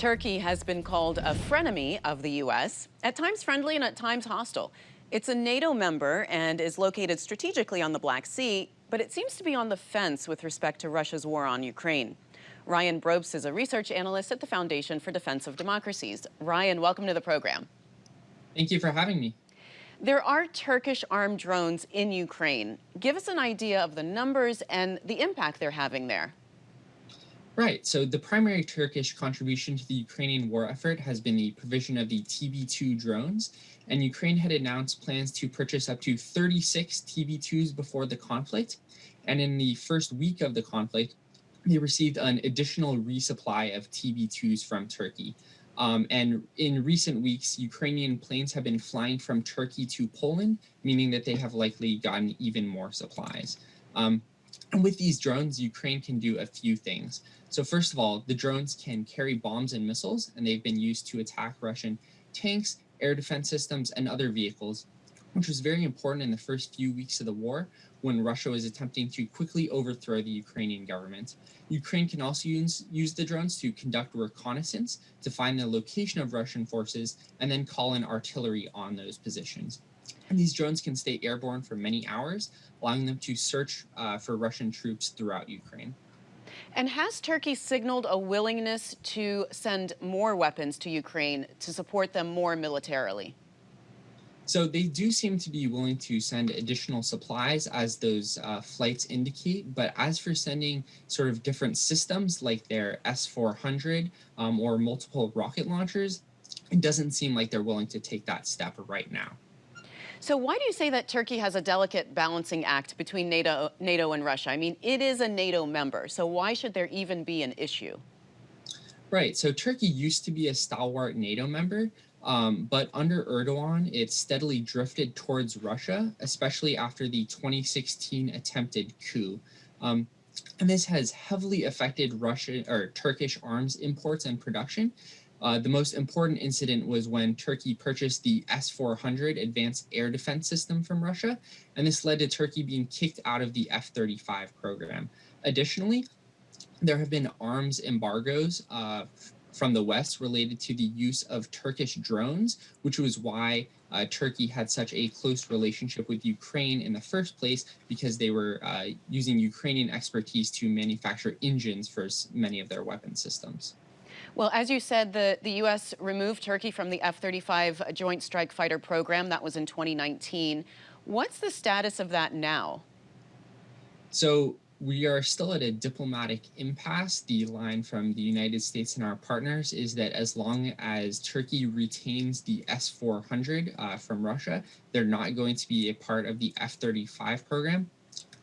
Turkey has been called a frenemy of the U.S., at times friendly and at times hostile. It's a NATO member and is located strategically on the Black Sea, but it seems to be on the fence with respect to Russia's war on Ukraine. Ryan Brobst is a research analyst at the Foundation for Defense of Democracies. Ryan, welcome to the program. Thank you for having me. There are Turkish armed drones in Ukraine. Give us an idea of the numbers and the impact they're having there. Right, so the primary Turkish contribution to the Ukrainian war effort has been the provision of the TB2 drones, and Ukraine had announced plans to purchase up to 36 TB2s before the conflict, and in the first week of the conflict, they received an additional resupply of TB2s from Turkey. And in recent weeks, Ukrainian planes have been flying from Turkey to Poland, meaning that they have likely gotten even more supplies. And with these drones, Ukraine can do a few things. So first of all, the drones can carry bombs and missiles, and they've been used to attack Russian tanks, air defense systems, and other vehicles, which was very important in the first few weeks of the war when Russia was attempting to quickly overthrow the Ukrainian government. Ukraine can also use the drones to conduct reconnaissance to find the location of Russian forces and then call in artillery on those positions. And these drones can stay airborne for many hours, allowing them to search for Russian troops throughout Ukraine. And has Turkey signaled a willingness to send more weapons to Ukraine to support them more militarily? So they do seem to be willing to send additional supplies as those flights indicate. But as for sending sort of different systems like their S-400 or multiple rocket launchers, it doesn't seem like they're willing to take that step right now. So why do you say that Turkey has a delicate balancing act between NATO and Russia? I mean, it is a NATO member, so why should there even be an issue? Right. So Turkey used to be a stalwart NATO member, but under Erdogan, it steadily drifted towards Russia, especially after the 2016 attempted coup. Um, and this has heavily affected Russian or Turkish arms imports and production. The most important incident was when Turkey purchased the S-400 advanced air defense system from Russia, and this led to Turkey being kicked out of the F-35 program. Additionally, there have been arms embargoes from the West related to the use of Turkish drones, which was why Turkey had such a close relationship with Ukraine in the first place, because they were using Ukrainian expertise to manufacture engines for many of their weapon systems. Well, as you said, the U.S. removed Turkey from the F-35 Joint Strike Fighter program. That was in 2019. What's the status of that now? So we are still at a diplomatic impasse. The line from the United States and our partners is that as long as Turkey retains the S-400 from Russia, they're not going to be a part of the F-35 program.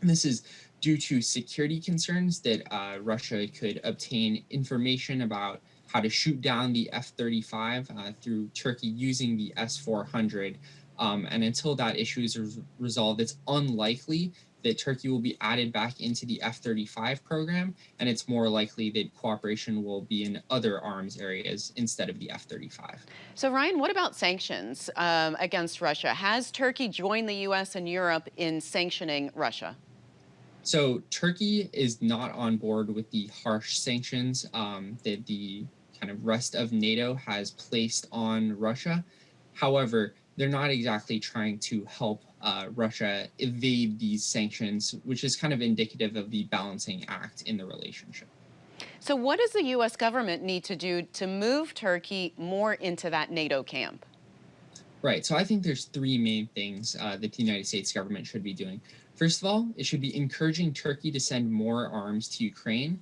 And this is due to security concerns that Russia could obtain information about how to shoot down the F-35 through Turkey using the S-400. And until that issue is resolved, it's unlikely that Turkey will be added back into the F-35 program, and it's more likely that cooperation will be in other arms areas instead of the F-35. So, Ryan, what about sanctions against Russia? Has Turkey joined the U.S. and Europe in sanctioning Russia? So Turkey is not on board with the harsh sanctions that the kind of rest of NATO has placed on Russia. However, they're not exactly trying to help Russia evade these sanctions, which is kind of indicative of the balancing act in the relationship. So what does the U.S. government need to do to move Turkey more into that NATO camp? Right. So I think there's three main things that the United States government should be doing. First of all, it should be encouraging Turkey to send more arms to Ukraine.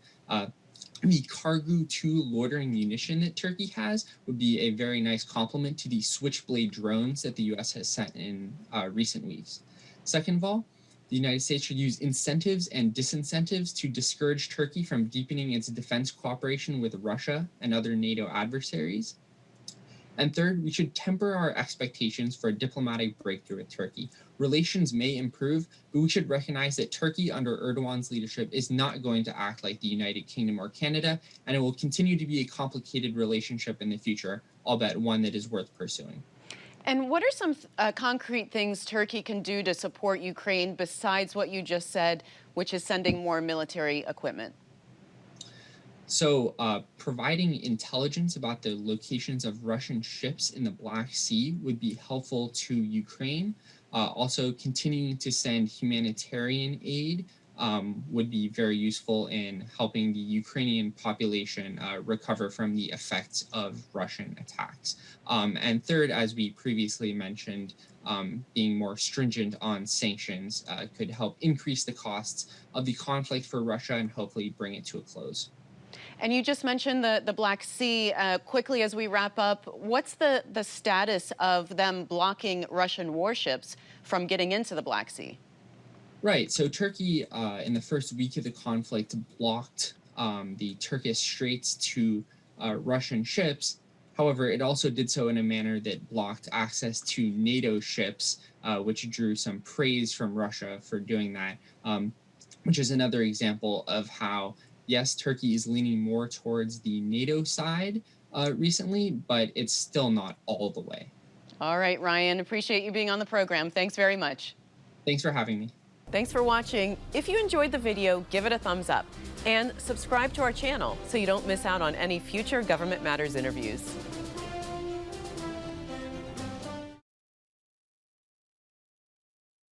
The Kargu 2 loitering munition that Turkey has would be a very nice complement to the Switchblade drones that the U.S. has sent in recent weeks. Second of all, the United States should use incentives and disincentives to discourage Turkey from deepening its defense cooperation with Russia and other NATO adversaries. And third, we should temper our expectations for a diplomatic breakthrough with Turkey. Relations may improve, but we should recognize that Turkey under Erdogan's leadership is not going to act like the United Kingdom or Canada, and it will continue to be a complicated relationship in the future, albeit one that is worth pursuing. And what are some concrete things Turkey can do to support Ukraine besides what you just said, which is sending more military equipment? So, providing intelligence about the locations of Russian ships in the Black Sea would be helpful to Ukraine. Also, continuing to send humanitarian aid would be very useful in helping the Ukrainian population recover from the effects of Russian attacks. And third, as we previously mentioned, being more stringent on sanctions could help increase the costs of the conflict for Russia and hopefully bring it to a close. And you just mentioned the Black Sea. Quickly, as we wrap up, what's the status of them blocking Russian warships from getting into the Black Sea? Right. So Turkey, in the first week of the conflict, blocked the Turkish straits to Russian ships. However, it also did so in a manner that blocked access to NATO ships, which drew some praise from Russia for doing that, which is another example of how, yes, Turkey is leaning more towards the NATO side recently, but it's still not all the way. All right, Ryan, appreciate you being on the program. Thanks very much. Thanks for having me. Thanks for watching. If you enjoyed the video, give it a thumbs up and subscribe to our channel so you don't miss out on any future Government Matters interviews.